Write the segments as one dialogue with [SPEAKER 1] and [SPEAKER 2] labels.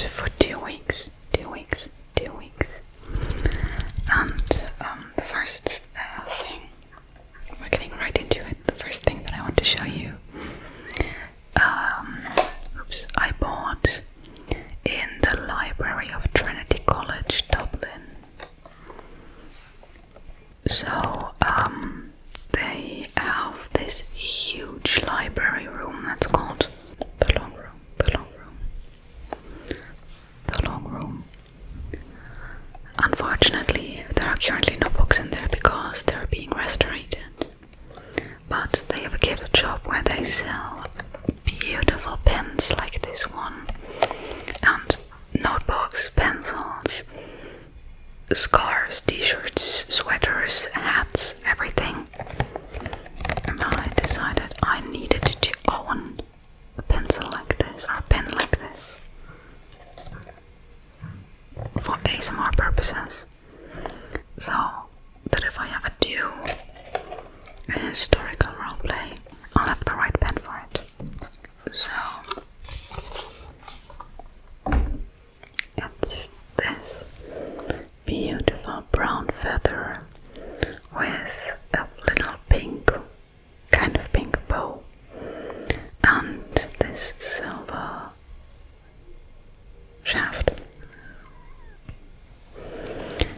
[SPEAKER 1] for 2 weeks. 2 weeks. 2 weeks. And the first thing, we're getting right into it. The first thing that I want to show you, I bought in the library of Trinity College, Dublin. So, they have this huge library room that's called the long room, the long room, the long room. Unfortunately, there are currently no books in there because they're being restorated. But they have a gift shop where they sell beautiful pens like this one, and notebooks, pencils, scarves, t-shirts, sweaters, hats, everything. And I decided I needed to own a pencil like this, or a pen like this, for ASMR purposes, so that if I ever do a historical roleplay, I'll have the right pen for it. So it's this beautiful brown feather with a little pink, kind of pink bow, and this silver shaft.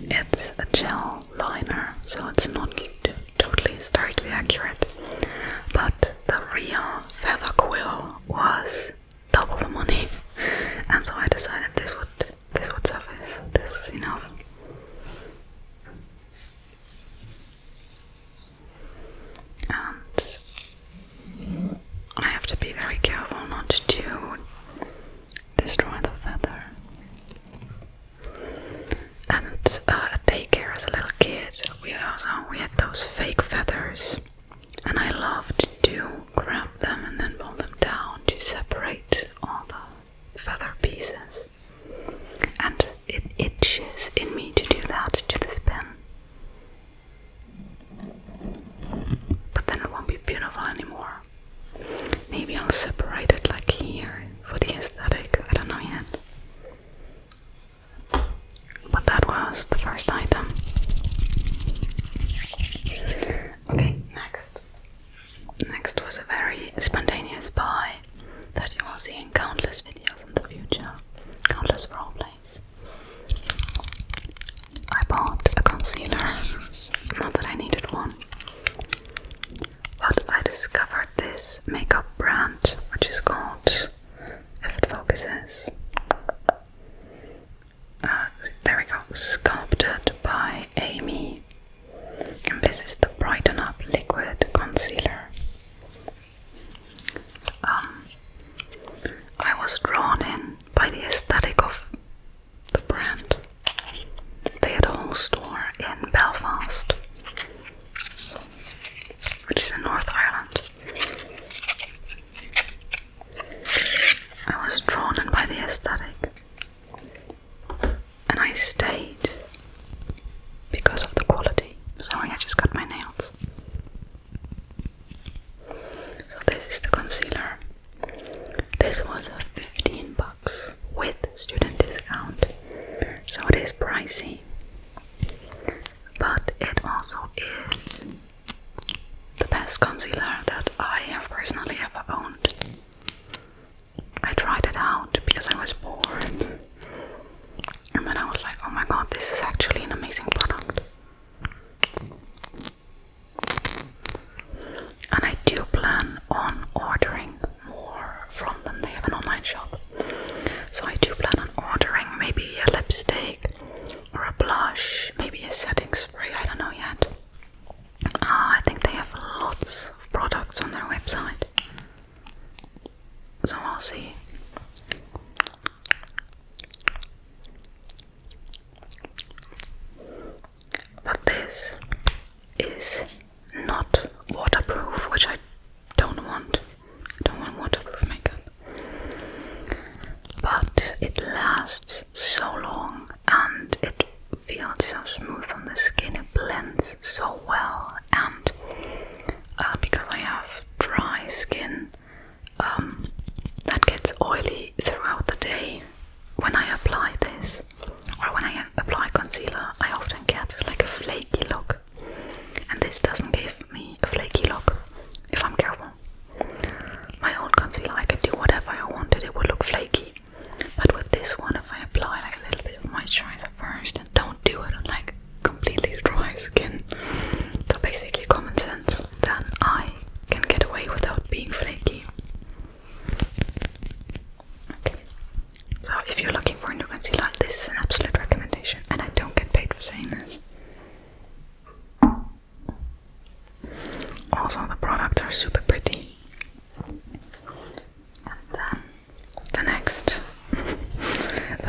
[SPEAKER 1] It's a gel liner, so it's not totally historically accurate, but the real feather quill was double the money, and so I decided this would suffice. This is enough. And I have to be very careful not to destroy the feather. And at daycare as a little kid, we had those fake feathers, and I loved to grab them and then pull them down to separate all the feather pieces. And it itches in me to do that to this pen. But then it won't be beautiful anymore. Maybe I'll separate it like here for the aesthetic, I don't know yet. But that was the first item. Okay, next was a very spontaneous buy that you will see in countless videos in the future, countless roleplays. I bought a concealer, not that I needed one, but I discovered this makeup brand, which is called, if it focuses, there we go, Sculpted by Amy, and this is the Brighten Up Liquid Concealer. I was drawn in by the aesthetic of the brand. They had a whole store in Belfast, which is in North Ireland. I was drawn in by the aesthetic, and I stayed because of the quality. Sorry, I just cut my nails. So this is the concealer. This was $15 with student discount, so it is pricey, but it also is the best concealer that I have personally ever owned. I tried it out because I was bored, and then I was like, oh my god, this is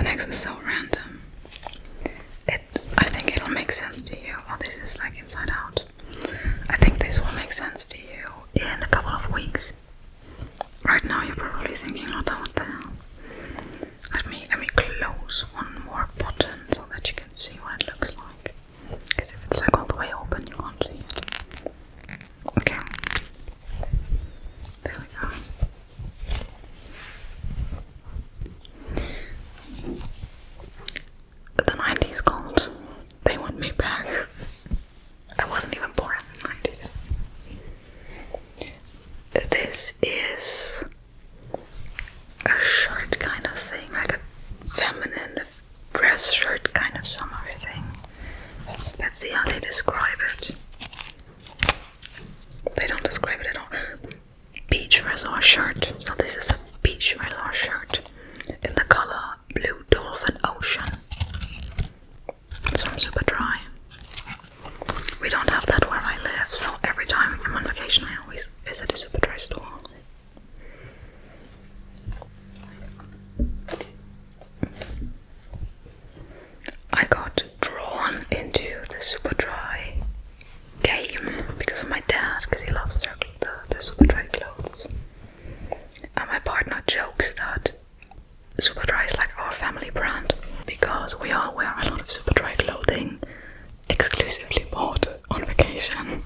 [SPEAKER 1] next is so random. I think it'll make sense to you. Oh, this is like inside out. I think this will make sense to you in a couple of weeks. Right now you're probably thinking, oh, what the hell? Let me close one more button so that you can see what it looks like. Because if it's like all the way open, you can't see it. Okay. There we go. The 90s called. They want me back. I wasn't even born in the 90s. This is a shirt kind of thing, like a feminine dress shirt kind of summery thing. Let's see how they describe it. They don't describe it at all. Beach resort shirt. So this is a beach resort shirt in the color Blue Dolphin Ocean. It's from Super Dry. We don't have that where I live, so every time I'm on vacation I always visit a Super Dry store. I got drawn into the Super Dry game because of my dad, because he loves the Super Dry clothes. And my partner jokes that Super Dry is like our family brand because we all wear a lot of Super Dry clothing exclusively bought on vacation.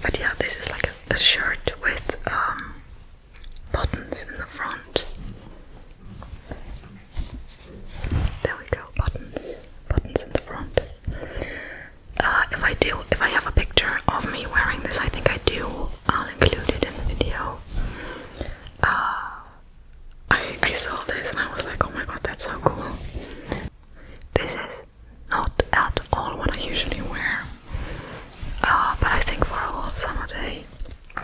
[SPEAKER 1] But yeah, this is like a shirt with buttons in the front. There we go, buttons in the front. If I have a picture of me wearing this, I think I do, I'll include it in the video. I saw this and I was like, oh my god, that's so cool. This is not at all what I usually wear. But I think for a hot summer day,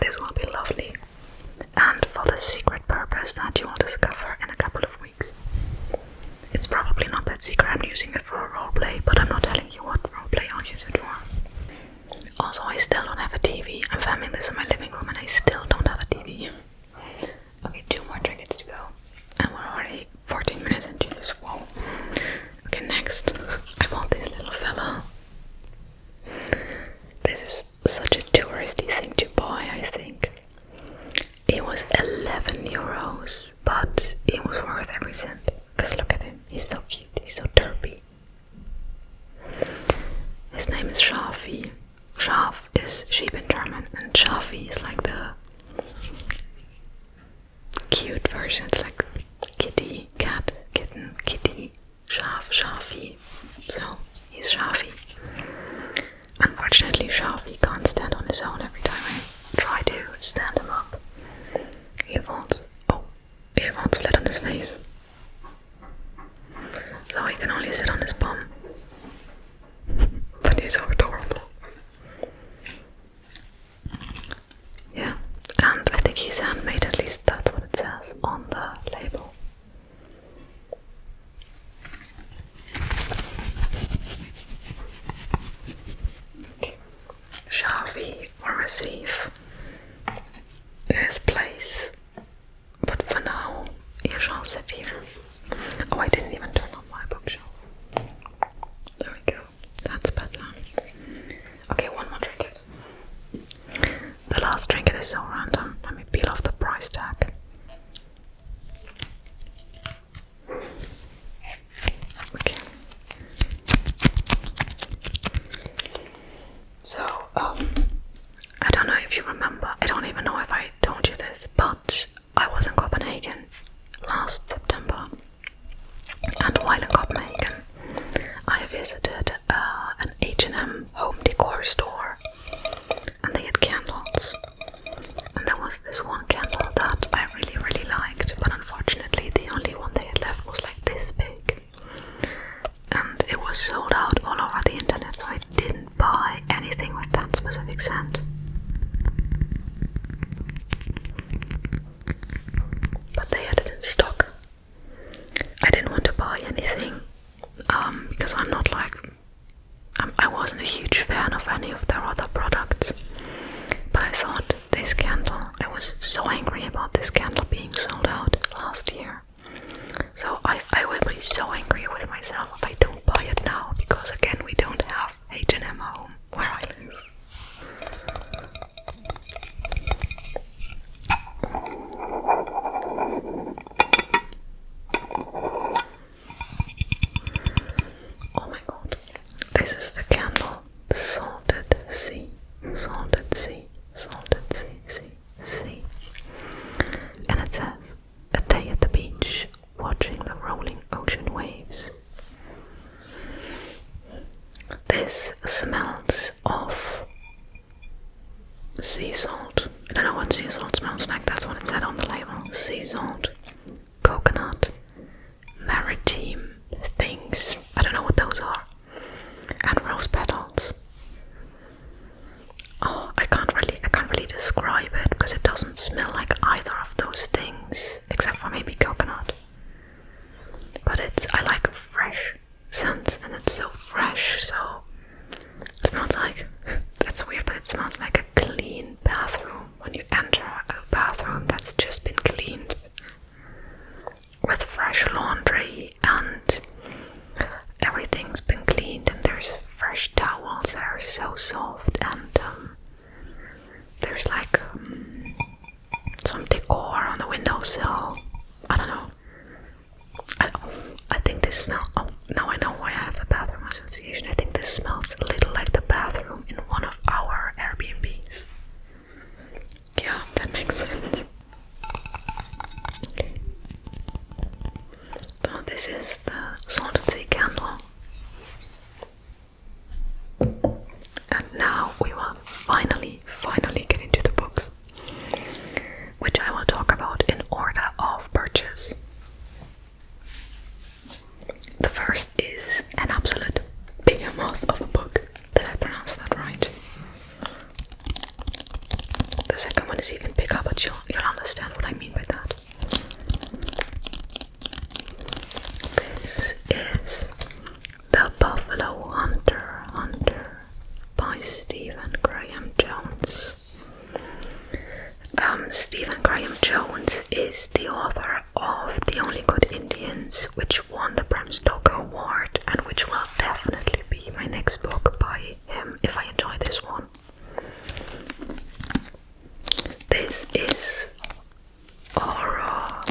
[SPEAKER 1] this will be lovely. And for the secret purpose that you will discover in a couple of weeks. It's probably not that secret, I'm using it for a roleplay, but I'm not telling you what roleplay I'll use it for. Also, I still don't have a TV. I'm filming this in my living room and I still don't have a TV. Okay, 2 more trinkets to go. And we're already 14 minutes into this. Whoa. Okay, next. I bought this little fella. This is such a touristy thing to buy, I think. It was 11 euros, but it was worth every cent. Because look at him, he's so cute, he's so derpy. His name is Schafi. Schaf is sheep in German, and Schafi is like the cute version. It's like kitty, cat, kitten, kitty, Schaf, Schafi. So, he's Schafi. Unfortunately, Schafi can't stand on his own every time I try to stand him up. He falls. Oh, he falls flat on his face. So he can only sit on his bum. But he's so adorable. Yeah, and I think he's handmade, at least that's what it says on the label. Schafi will receive his place, but for now, you shall sit here. Oh, I didn't even turn on my bookshelf. There we go. That's better. Okay, one more trinket. The last trinket is so random. Let me peel off the price tag. Okay. So, I don't know if you remember. I don't even know if I told you this, but I was in Copenhagen last September. And while in Copenhagen, I visited an H&M home decor store, and they had candles. And there was this one candle that I really, really liked, but unfortunately the only one they had left was like this big. And it was sold out all over the internet, so I didn't buy anything with that specific scent. But they had it in stock. I didn't want to buy anything because I'm not like I wasn't a huge fan of any of their other products, but I thought this candle, I was so angry about this candle being sold out last year, so I smells of sea salt. I don't know what sea salt smells like, that's what it said on the label. Sea salt, coconut, maritime things, I don't know what those are, and rose petals. Oh, I can't really describe it because it doesn't smell like either of those things, except for maybe coconut. But I like fresh scents, and it's so fresh, so it smells like, that's weird, but it smells like a clean bathroom when you enter a bathroom that's just been cleaned with fresh laundry and everything's been cleaned, and there's fresh towels that are so soft, and there's like some decor on the windowsill. I don't know. I think this smells. Oh, now I know why I have the bathroom association. I think this smells a little like the bathroom in one of our Airbnbs. Yeah, that makes sense. Okay. So this is the salted sea candle. And now we will finally get into the books, which I will talk about in order of purchase. The first is an absolute behemoth of a book. Did I pronounce that right? The second one is even bigger, but you'll understand what I mean by that. This is The Buffalo Hunter by Stephen Graham Jones. Stephen Graham Jones is the author of The Only Good Indians, which won the Bram Stoker Award, and which will definitely be my next book by him if I enjoy this one. This is horror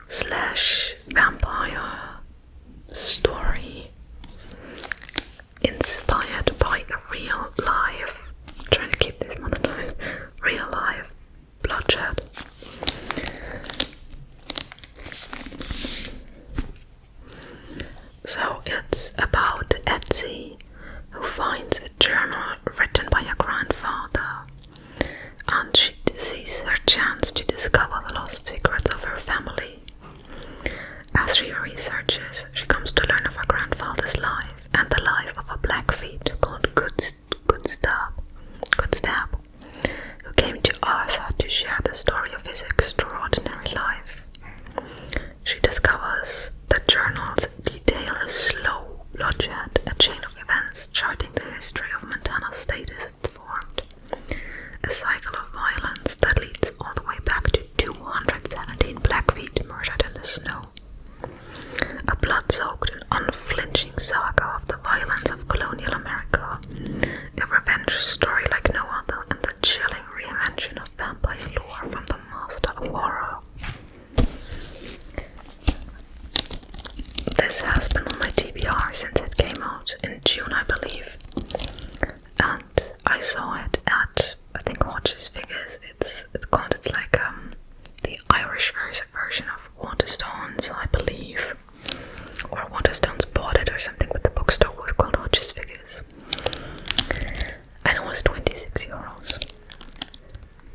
[SPEAKER 1] / vampire story inspired by a real life, I'm trying to keep this monetized, real life bloodshed. So it's about Etsy, who finds a journal written by her grandfather, and she sees her chance to discover the lost secrets of her family. As she researches, she comes to learn of her grandfather's life and the life of a Blackfeet called Goodstab, who came to Arthur to share the story of his extraordinary life. She discovers that journals detail a slow bloodshed, a chain of events charting the history of Montana State as it's formed. A cycle of violence that leads all the way back to 217 Blackfeet murdered in the snow. A blood-soaked and unflinching saga of the violence of colonial America, a revenge story like no other, and the chilling reinvention of vampire lore from the master of horror. This has been on my TBR since it came out in June, I believe, and I saw it at, I think, Hodges Figures. It's like the Irish version of Waterstones, I believe, or Waterstones bought it or something, but the bookstore was called Hodges Figures, and it was €26.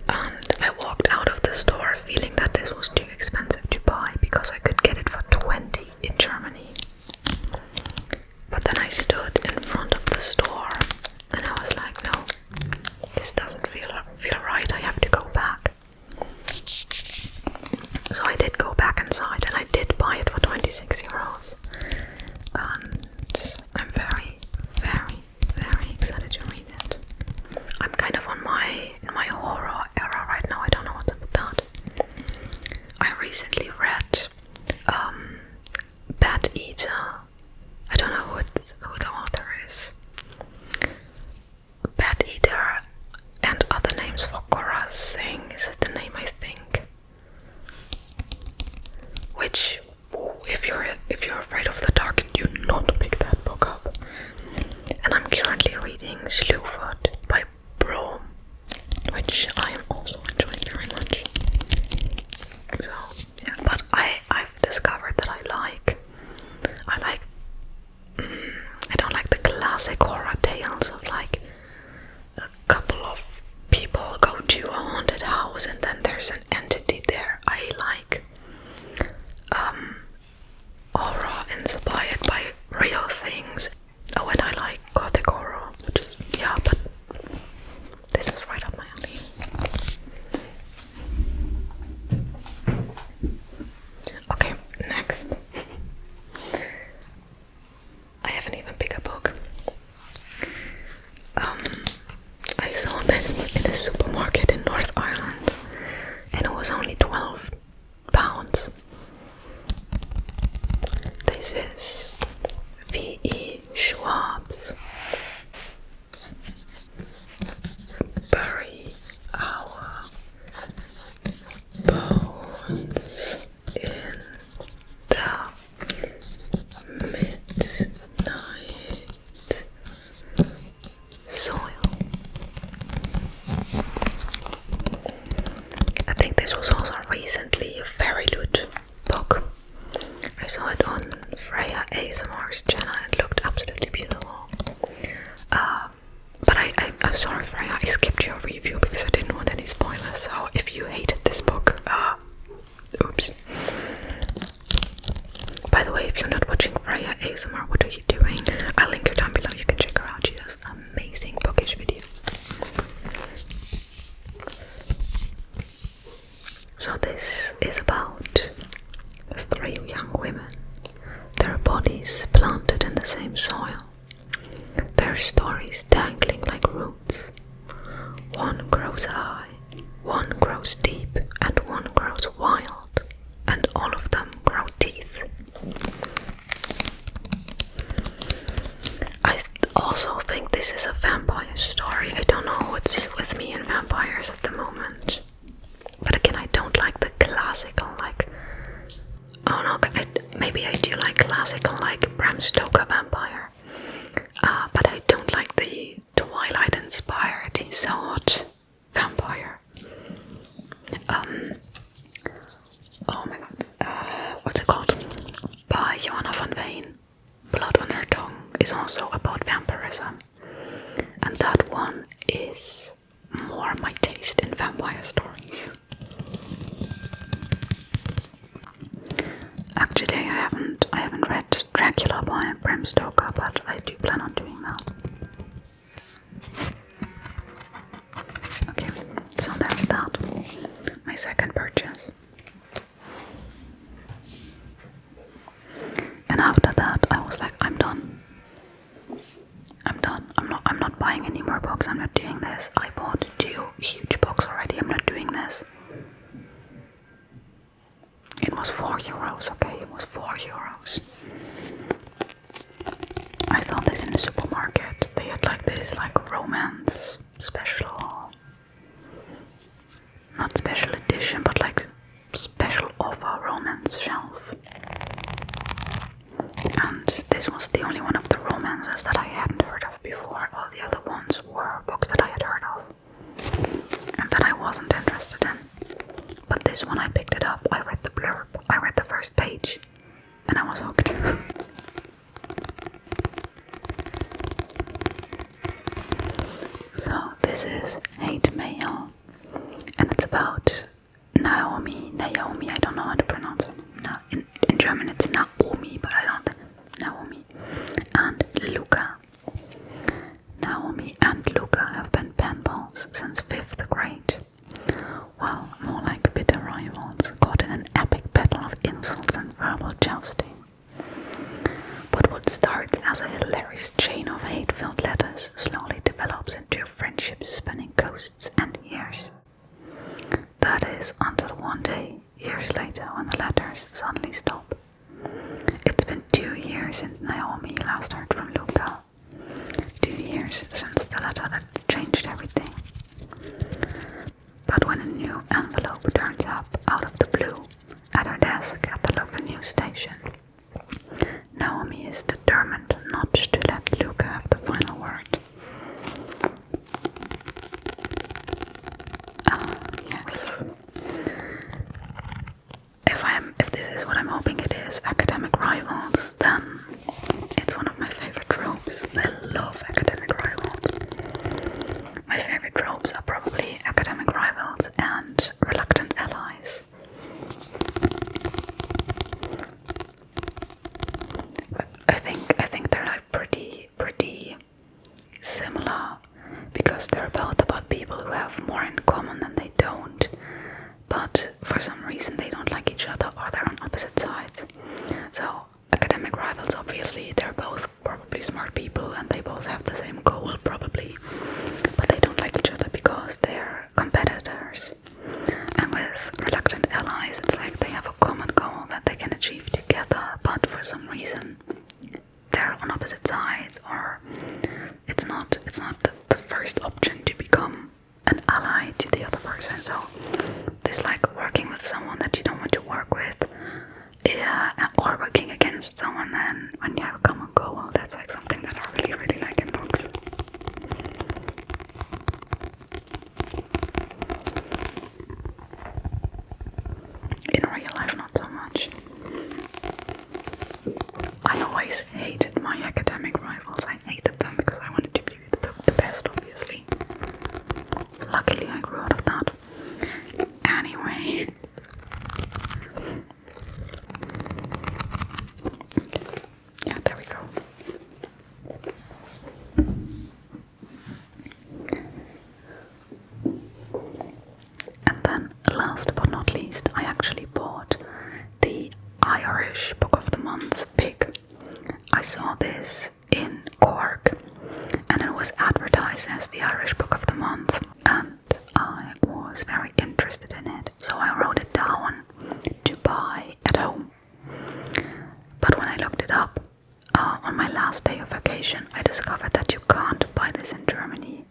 [SPEAKER 1] And I walked out of the store feeling that this was too expensive to buy because I could get it for 20 in Germany. But then I stood in front of the store and I was like, no, this doesn't feel right, I have to go back. So I did go back inside and I did buy it for €26. And I'm very, very, very excited to read it. I'm kind of in my horror era right now. I don't know what's up with that. I recently read Bat Eater. I don't know who the author is. Bat Eater and Other Names for Cora Singh, is it the name, I think? Which, if you're afraid of the dark, do not pick that book up. And I'm currently reading Slewfoot by Brom, which I am also enjoying very much. So yeah, but I've discovered that I like This is V.E. Schwab's Bury Our Bones in the Midnight Soil. I think this was also recently a very good book. I saw it on Freya ASMR's channel. It looked absolutely beautiful. But I'm sorry, Freya, I skipped your review because I didn't want any spoilers. So if you hated this book, oops. By the way, if you're not watching Freya ASMR, what are you doing? I'll link her down below. You can check her out. She does amazing bookish videos. So this is about 3 young women, their bodies planted in the same soil, their stories dangling like roots. One grows high, one grows deep, and one grows wild, and all of them grow teeth. I also think this is a vampire story. I don't know what's with me and vampires at the moment. But again, I don't like the classical, like, oh no, maybe I do like classical, like Bram Stoker vampire. But I don't like the Twilight-inspired, he's so hot vampire. Oh my god, what's it called? By Johanna van Veen. Blood on Her Tongue is also about vampirism. And that one is more my taste in vampire stories. Actually, I haven't read Dracula by Bram Stoker, but I do plan on doing that. Okay, so there's that. My second purchase. And after that, I was like, I'm done. I'm not buying any more books. I'm not doing this. I bought 2 huge books already. I'm not doing this. It was €4, okay? It was €4. I saw this in the supermarket. They had like this, like romance special, not special edition, but like special offer romance shelf. And this was the only one of the romances that I hadn't heard of before. All the other ones were books that I had heard of and that I wasn't interested in. But this one, I picked it up, I read the blurb, I read the first page, and I was hooked. So this is Hate Mail, and it's about Naomi, I don't know how to pronounce her name. In German it's Naomi, but I don't, Naomi, and Luca. Naomi and Luca have been pen pals since 5th grade. Well, more like bitter rivals, caught in an epic battle of insults and verbal jousting. But what starts as a hilarious chain of hate-filled letters slowly develops into a friendship spanning coasts and years. That is until one day, years later, when the letters suddenly stop. It's been 2 years since Naomi last heard from Luca. 2 years since the letter that changed everything. But when a new envelope turns up out of the blue at her desk at the local news station, Naomi is determined not to let Luca have the final word. Yes. If this is what I'm hoping it is, academic rivals, then it's one of my favorite tropes. I love academic rivals. My favorite tropes are probably academic rivals and reluctant allies. I think they're like pretty similar, because they're both about people who have more in common than they don't, but for some reason they don't like each other, or they're on opposite sides. So academic rivals, obviously, they're both probably smart people and they both have the same goal probably, but they don't like each other because they're competitors. And with reluctant allies, it's like they have a common goal that they can achieve together, but for some reason reason they're on opposite sides, or it's not the first option to become an ally to the other person. So this like working with someone that you don't want to work with, or working against someone then when you have a common goal. That's like something that I really, really like in books. In real life, not so much. I always hated my academic rivals. I hated them because I wanted to be the best, obviously. Luckily, I grew out of that. Anyway. Yeah, there we go. And then, last but not least, I actually bought the Irish Book of the Month pick. I saw this in Cork, and it was advertised as the Irish Book of the Month, and I was very interested in it, so I wrote it down to buy at home. But when I looked it up, on my last day of vacation, I discovered that you can't buy this in Germany.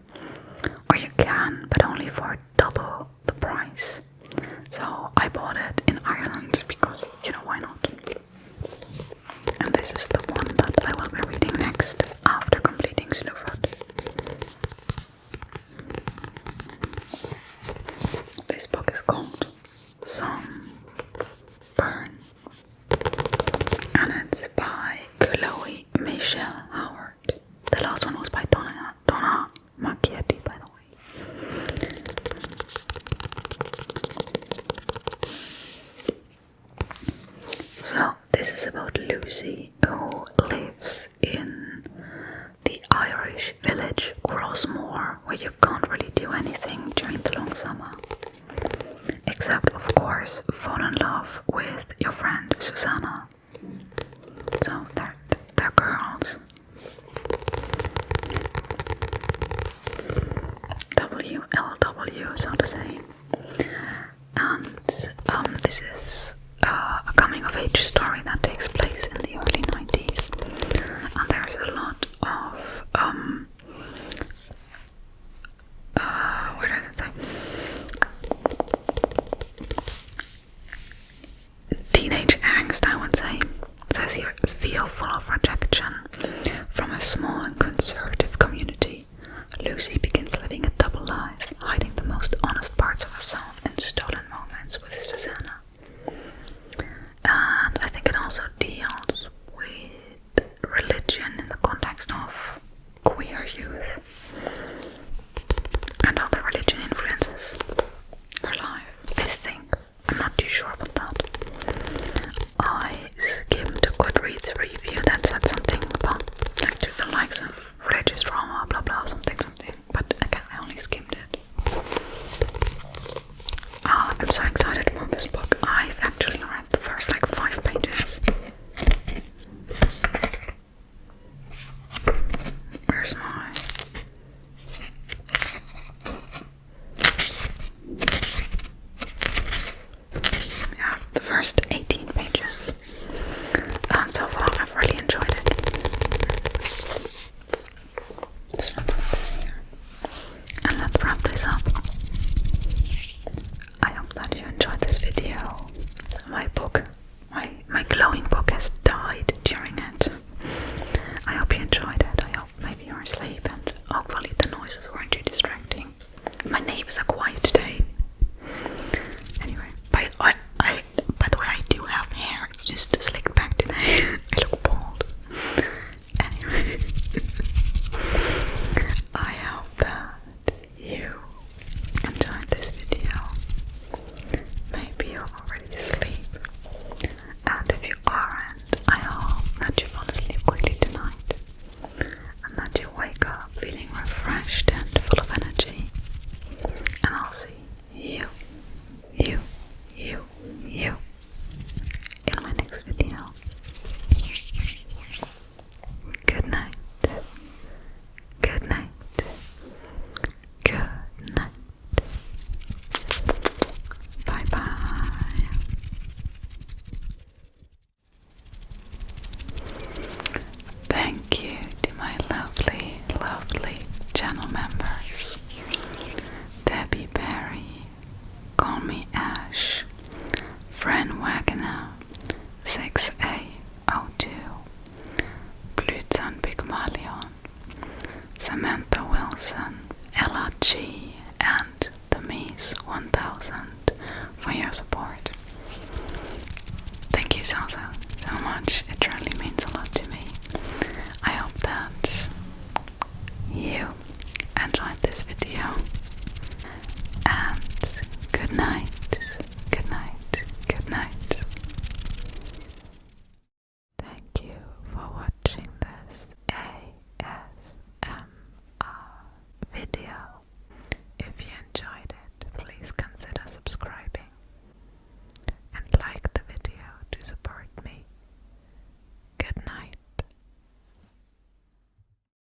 [SPEAKER 1] Or you can, but only for double the price. So I bought it in Ireland because, you know, why not? And this is the one that I will be reading next after completing Snowford. This book is called Sunburn, and it's by Chloe Michelle Howard. The last one was by Donna Macchietti, by the way. So this is about Lucy, who lives in the Irish village Crossmore, where you can't really do anything during the long summer. Except, of course, fall in love with your friend Susanna. So they're girls. WLW, so to say. And this is a coming-of-age story that takes place in the early 90s. And there's a lot of what did it say? Teenage angst, I would say. It says here, feel full of rejection from a small and conservative community. Lucy begins living a double life, hiding the most honest parts of herself in stolen moments with Susanna. And I think it also deals with religion in the context of queer youth and how the religion influences her life. I think. I'm not too sure about that. I skimmed a Goodreads review that said something about like to the likes of religious drama, blah blah, something, but again, I only skimmed it. I'm so excited about this book. I've actually read the first like 5 pages. Where's my... Yeah, the first 18 pages. And so far I've really enjoyed it. Just let's put this here. And let's wrap this up. I hope that you enjoyed this video. My book, my glowing book has died during it. I hope you enjoyed it. I hope maybe you're asleep and hopefully the noises weren't too distracting. My neighbors are quiet today. Anyway, by the way, I do have hair. It's just slicked back today. I look bald. Samantha Wilson, Ella G, and the Mies 1000 for your support. Thank you so much. It really means a lot to me. I hope that you enjoyed this video, and good night.